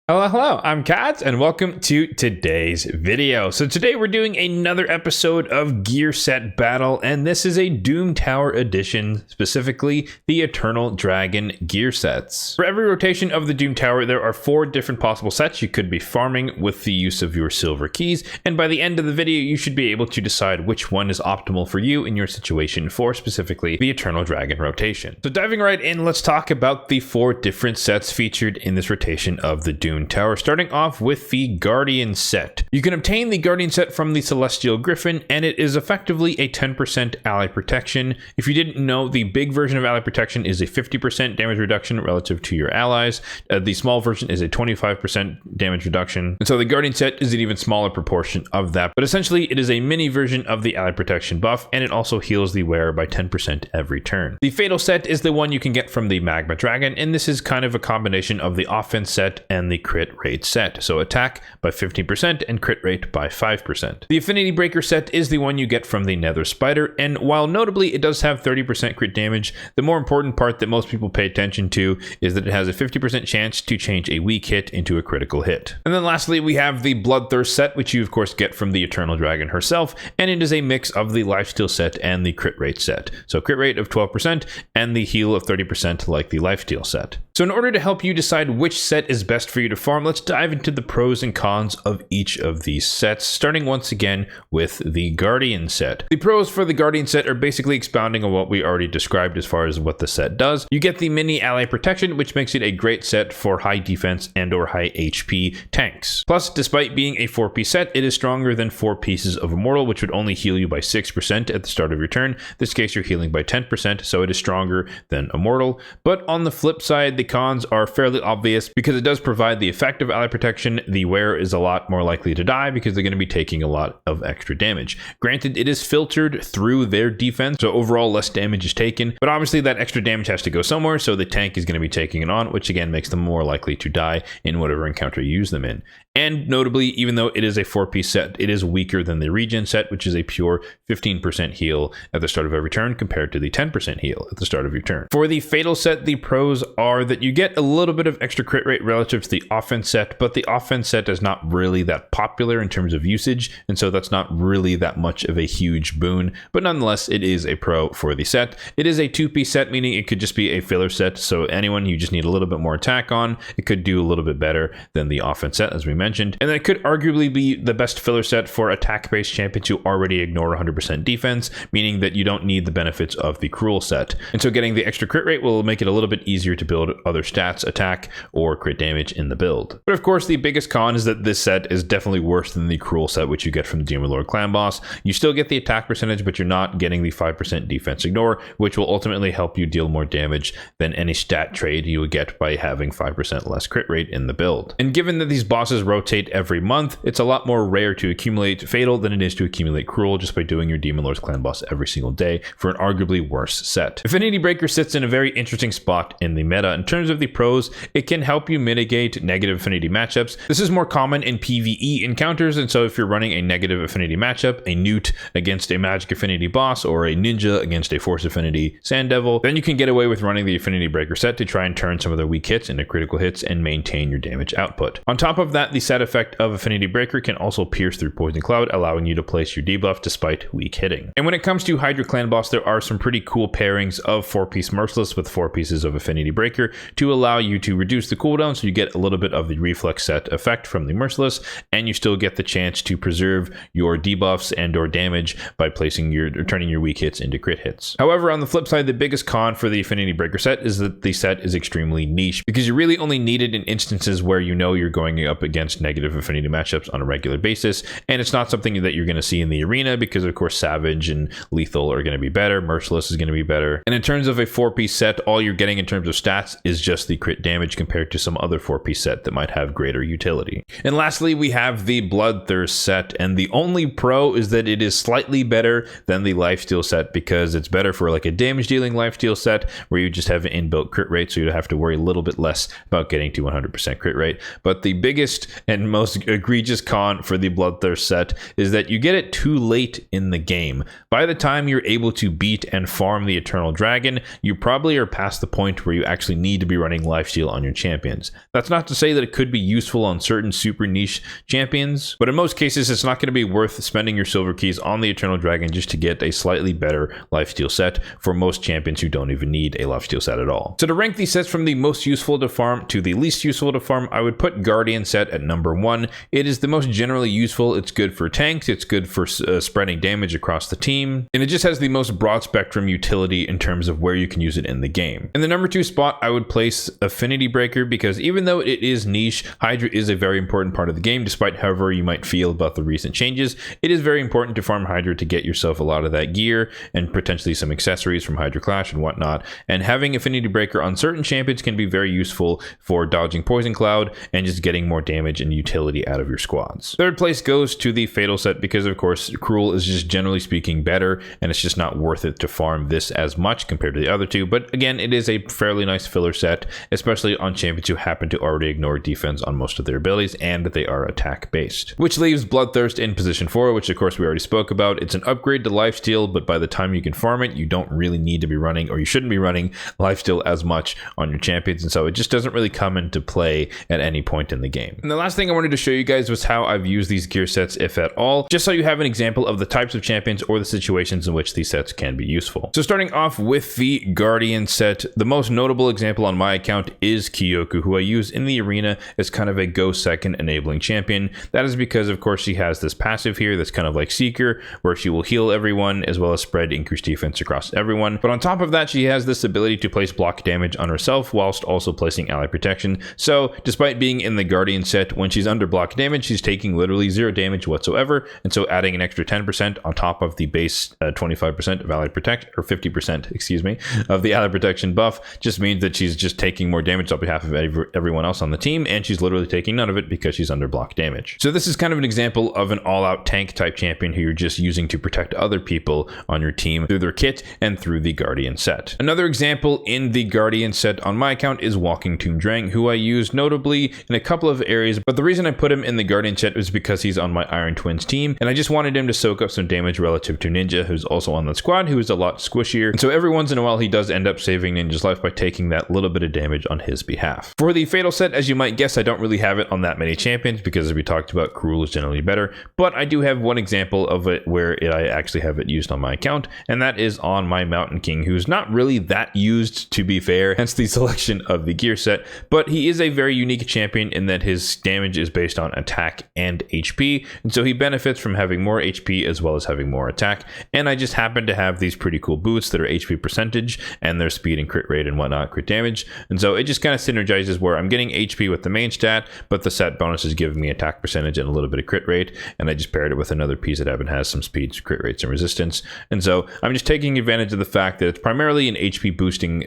Hello, I'm Kads, and welcome to today's video. So today we're doing another episode of Gear Set Battle, and this is a Doom Tower edition, specifically the Eternal Dragon gear sets. For every rotation of the Doom Tower, there are 4 different possible sets you could be farming with the use of your silver keys, and by the end of the video, you should be able to decide which one is optimal for you in your situation for specifically the Eternal Dragon rotation. So diving right in, let's talk about the 4 different sets featured in this rotation of the Doom Tower, starting off with the Guardian set. You can obtain the Guardian set from the Celestial Griffin, and it is effectively a 10% ally protection. If you didn't know, the big version of ally protection is a 50% damage reduction relative to your allies. The small version is a 25% damage reduction, and so the Guardian set is an even smaller proportion of that, but essentially it is a mini version of the ally protection buff, and it also heals the wearer by 10% every turn. The Fatal set is the one you can get from the Magma Dragon, and this is kind of a combination of the offense set and the crit rate set, so attack by 15% and crit rate by 5%. The Affinity Breaker set is the one you get from the Nether Spider, and while notably it does have 30% crit damage, the more important part that most people pay attention to is that it has a 50% chance to change a weak hit into a critical hit. And then lastly, we have the Bloodthirst set, which you of course get from the Eternal Dragon herself, and it is a mix of the Lifesteal set and the crit rate set. So crit rate of 12% and the heal of 30% like the Lifesteal set. So in order to help you decide which set is best for you to farm, let's dive into the pros and cons of each of these sets, starting once again with the Guardian set. The pros for the Guardian set are basically expounding on what we already described as far as what the set does. You get the mini ally protection, which makes it a great set for high defense and or high HP tanks. Plus, despite being a 4-piece set, it is stronger than 4 pieces of Immortal, which would only heal you by 6% at the start of your turn. In this case, you're healing by 10%, so it is stronger than Immortal. But on the flip side, the cons are fairly obvious because it does provide the effective ally protection. The wearer is a lot more likely to die because they're going to be taking a lot of extra damage. Granted, it is filtered through their defense, so overall less damage is taken, but obviously that extra damage has to go somewhere, so the tank is going to be taking it on, which again makes them more likely to die in whatever encounter you use them in. And notably, even though it is a 4-piece set, it is weaker than the Regen set, which is a pure 15% heal at the start of every turn compared to the 10% heal at the start of your turn. For the Fatal set, the pros are that you get a little bit of extra crit rate relative to the offense set, but the offense set is not really that popular in terms of usage, and so that's not really that much of a huge boon, but nonetheless, it is a pro for the set. It is a 2-piece set, meaning it could just be a filler set, so anyone you just need a little bit more attack on, it could do a little bit better than the offense set, as we mentioned, and then it could arguably be the best filler set for attack-based champions who already ignore 100% defense, meaning that you don't need the benefits of the Cruel set, and so getting the extra crit rate will make it a little bit easier to build other stats, attack, or crit damage in the build. But of course, the biggest con is that this set is definitely worse than the Cruel set, which you get from the Demon Lord Clan Boss. You still get the attack percentage, but you're not getting the 5% defense ignore, which will ultimately help you deal more damage than any stat trade you would get by having 5% less crit rate in the build. And given that these bosses rotate every month, it's a lot more rare to accumulate Fatal than it is to accumulate Cruel just by doing your Demon Lord's Clan Boss every single day for an arguably worse set. Affinity Breaker sits in a very interesting spot in the meta. In terms of the pros, it can help you mitigate negative affinity matchups. This is more common in PvE encounters, and so if you're running a negative affinity matchup, a Newt against a magic affinity boss, or a ninja against a force affinity sand devil, then you can get away with running the Affinity Breaker set to try and turn some of the weak hits into critical hits and maintain your damage output. On top of that, the set effect of Affinity Breaker can also pierce through Poison Cloud, allowing you to place your debuff despite weak hitting. And when it comes to Hydra Clan Boss, there are some pretty cool pairings of 4-piece Merciless with 4 pieces of Affinity Breaker to allow you to reduce the cooldown, so you get a little bit of the reflex set effect from the Merciless, and you still get the chance to preserve your debuffs and or damage by turning your weak hits into crit hits. However, on the flip side, the biggest con for the Affinity Breaker set is that the set is extremely niche, because you really only need it in instances where you know you're going up against negative affinity matchups on a regular basis, and it's not something that you're going to see in the arena because of course Savage and Lethal are going to be better, Merciless is going to be better, and in terms of a 4-piece set, all you're getting in terms of stats is just the crit damage compared to some other 4-piece set that might have greater utility. And lastly, we have the Bloodthirst set, and the only pro is that it is slightly better than the Lifesteal set because it's better for like a damage dealing Lifesteal set where you just have an inbuilt crit rate, so you have to worry a little bit less about getting to 100% crit rate. But the biggest and most egregious con for the Bloodthirst set is that you get it too late in the game. By the time you're able to beat and farm the Eternal Dragon, you probably are past the point where you actually need need to be running lifesteal on your champions. That's not to say that it could be useful on certain super niche champions, but in most cases it's not going to be worth spending your silver keys on the Eternal Dragon just to get a slightly better lifesteal set for most champions who don't even need a lifesteal set at all. So to rank these sets from the most useful to farm to the least useful to farm, I would put Guardian set at number 1. It is the most generally useful. It's good for tanks, it's good for spreading damage across the team, and it just has the most broad spectrum utility in terms of where you can use it in the game. In the number 2 spot, I would place Affinity Breaker, because even though it is niche, Hydra is a very important part of the game. Despite however you might feel about the recent changes, it is very important to farm Hydra to get yourself a lot of that gear and potentially some accessories from Hydra Clash and whatnot. And having Affinity Breaker on certain champions can be very useful for dodging Poison Cloud and just getting more damage and utility out of your squads. Third place goes to the Fatal set, because of course Cruel is just generally speaking better, and it's just not worth it to farm this as much compared to the other two. But again, it is a fairly nice filler set, especially on champions who happen to already ignore defense on most of their abilities and they are attack based. Which leaves Bloodthirst in position 4, which of course we already spoke about. It's an upgrade to lifesteal, but by the time you can farm it, you don't really need to be running, or you shouldn't be running lifesteal as much on your champions, and so it just doesn't really come into play at any point in the game. And the last thing I wanted to show you guys was how I've used these gear sets, if at all, just so you have an example of the types of champions or the situations in which these sets can be useful. So starting off with the Guardian set, the most notable example on my account is Kyoku, who I use in the arena as kind of a go second enabling champion. That is because of course she has this passive here that's kind of like Seeker, where she will heal everyone as well as spread increased defense across everyone. But on top of that, she has this ability to place block damage on herself whilst also placing ally protection. So despite being in the Guardian set, when she's under block damage, she's taking literally 0 damage whatsoever. And so adding an extra 10% on top of the base 25% of ally protection, or 50%, excuse me, of the ally protection buff, just means that she's just taking more damage on behalf of everyone else on the team, and she's literally taking none of it because she's under block damage. So this is kind of an example of an all-out tank type champion who you're just using to protect other people on your team through their kit and through the Guardian set. Another example in the Guardian set on my account is Walking Tomb Drang, who I use notably in a couple of areas, but the reason I put him in the Guardian set is because he's on my Iron Twins team, and I just wanted him to soak up some damage relative to Ninja, who's also on the squad, who is a lot squishier. And so every once in a while he does end up saving Ninja's life by taking that little bit of damage on his behalf. For the Fatal set, as you might guess, I don't really have it on that many champions because, as we talked about, Cruel is generally better, but I do have one example of it where I actually have it used on my account, and that is on my Mountain King, who's not really that used, to be fair, hence the selection of the gear set, but he is a very unique champion in that his damage is based on attack and HP, and so he benefits from having more HP as well as having more attack. And I just happen to have these pretty cool boots that are HP percentage and their speed and crit rate and whatnot, crit damage, and so it just kind of synergizes where I'm getting HP with the main stat, but the set bonus is giving me attack percentage and a little bit of crit rate, and I just paired it with another piece that has some speed, crit rates, and resistance. And so I'm just taking advantage of the fact that it's primarily an HP boosting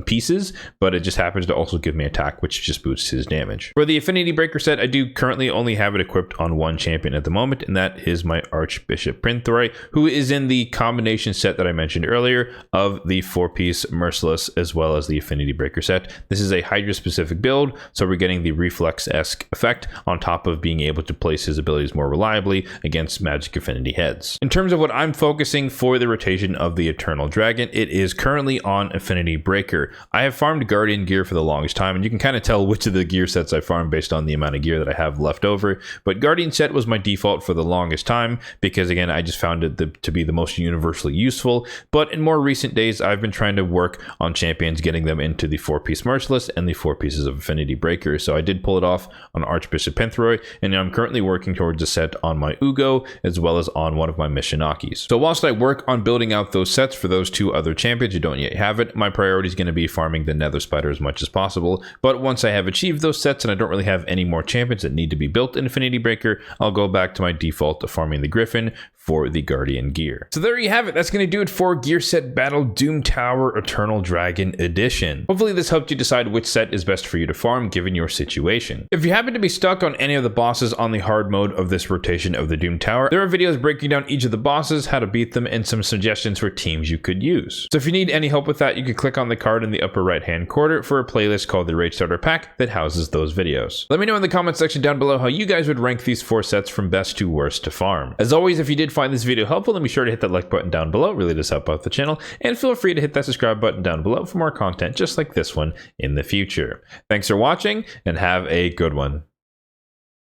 pieces, but it just happens to also give me attack, which just boosts his damage. For the Affinity Breaker set, I do currently only have it equipped on one champion at the moment, and that is my Archbishop Printhroy, who is in the combination set that I mentioned earlier of the 4-piece Merciless as well as the Affinity Breaker set. This is a Hydra specific build, so we're getting the reflex-esque effect on top of being able to place his abilities more reliably against magic affinity heads. In terms of what I'm focusing for the rotation of the Eternal Dragon, it is currently on Affinity Breaker. I have farmed Guardian gear for the longest time, and you can kind of tell which of the gear sets I farm based on the amount of gear that I have left over, but Guardian set was my default for the longest time because, again, I just found it to be the most universally useful. But in more recent days, I've been trying to work on champions, getting them into the 4-piece Merciless and the 4 pieces of Affinity Breaker. So I did pull it off on Archbishop Printhroy, and now I'm currently working towards a set on my Ugo as well as on one of my Mishinakis. So whilst I work on building out those sets for those 2 other champions who don't yet have it, my priority is going to be farming the Nether Spider as much as possible. But once I have achieved those sets and I don't really have any more champions that need to be built in Affinity Breaker, I'll go back to my default of farming the Griffin for the Guardian gear. So there you have it. That's going to do it for Gear Set Battle Doom Tower Eternal Dragon Edition. Hopefully this helped you decide which set is best for you to farm given your situation. If you happen to be stuck on any of the bosses on the hard mode of this rotation of the Doom Tower, there are videos breaking down each of the bosses, how to beat them, and some suggestions for teams you could use. So if you need any help with that, you can click on the card in the upper right hand corner for a playlist called the Raid Starter Pack that houses those videos. Let me know in the comment section down below how you guys would rank these 4 sets from best to worst to farm. As always, if you did find this video helpful, then be sure to hit that like button down below. It really does help out the channel. And feel free to hit that subscribe button down below for more content just like this one in the future. Thanks for watching and have a good one.